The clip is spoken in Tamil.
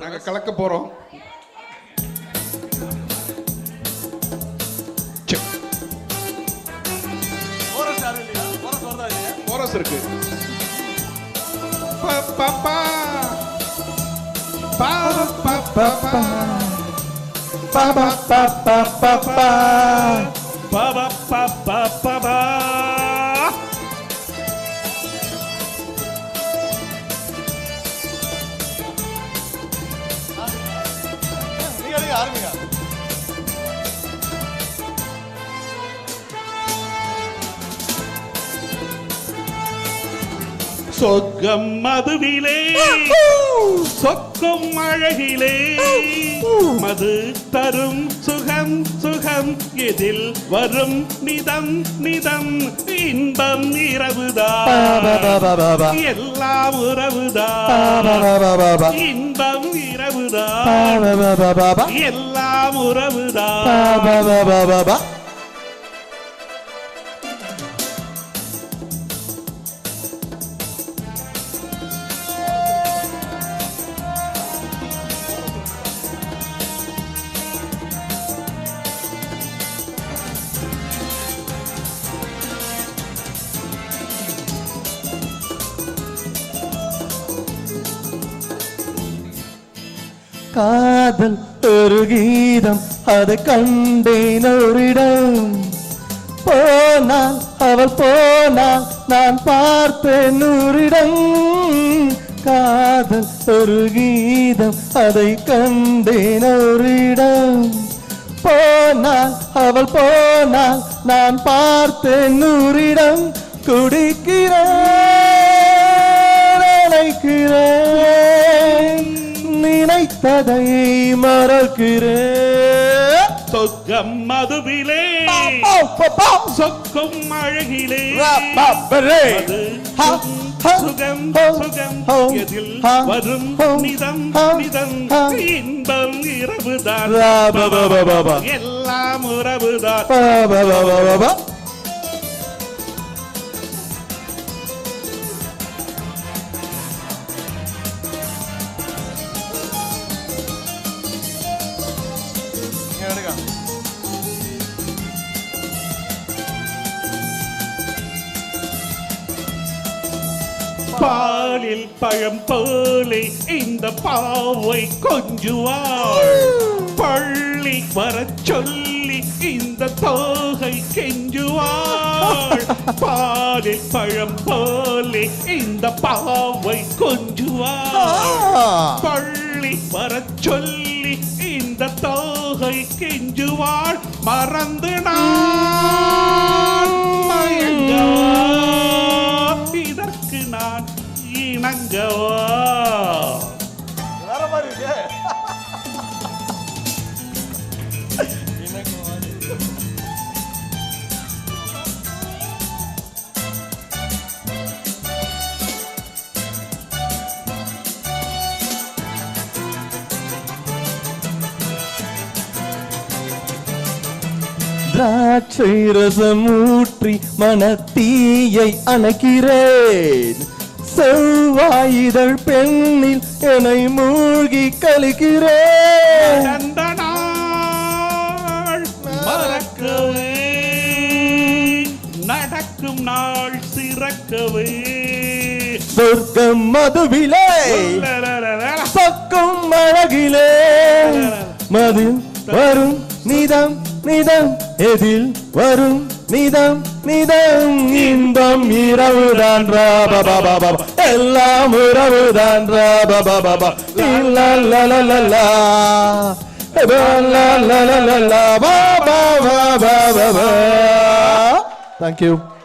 நாங்க கலக்க போறோம். கோரஸ் இருக்கு. பா பா பா பா பா பா பா பா பா பா பா பா பா பா பா பா பா. சொர்க்கம் மதுவிலே சொக்கும் அழகிலே மது தரும் சுகம் சுகம் இதில் வரும் நிதம் நிதம் இன்பம் இரவுதான் எல்லாம் உறவுதான் இன்பம் இரவுதான் எல்லாம் உறவுதான். காதல் ஒரு கீதம் அதை கண்டேன் ஓரிடம் போனால் அவள் போனால் நான் பார்ப்பேன் நூறிடம் காதல் ஒரு கீதம் அதை கண்டேன் ஓரிடம் போனால் அவள் போனால் நான் பார்ப்பேன் நூறிடம் குடிக்கிறேன் நினைக்கிறேன் நினைத்ததை மறக்கிறேன். சொர்க்கம் மதுவிலே சொக்கும் அழகிலே சுகம் சுகம் எதில் வரும் நிதம் நிதம் இன்பம் இரவுதான் எல்லாம் உறவுதான். பாலில் பழம் போலே இந்த பாவை கொஞ்சுவாள் பள்ளி வர சொல்லி இந்த தோகை கெஞ்சுவாள் பாலில் பழம் போலே இந்த பாவை கொஞ்சுவாள் பள்ளி வர சொல்லி இந்த தோகை கெஞ்சுவாள் மறந்து நான் மயங்கவா இதற்கு நான் இணங்கவா. திராட்சை ரசம் ஊற்றி மனத்தீயை அணைக்கிறேன் செவ்வாயிதழ் பெண்ணில் என்னை மூழ்கி கழிக்கிறேன். அந்த நாள் மறக்கவே நடக்கும் நாள் சிறக்கவே சொர்க்கம் மதுவிலே சொக்கும் அழகிலே மது வரும் நிதம் நிதம் எதில் வரும் நிதம் நிதம் இன்பம் இரவுதான் ராபா எல்லாம் உறவுதான் ராபா Thank you.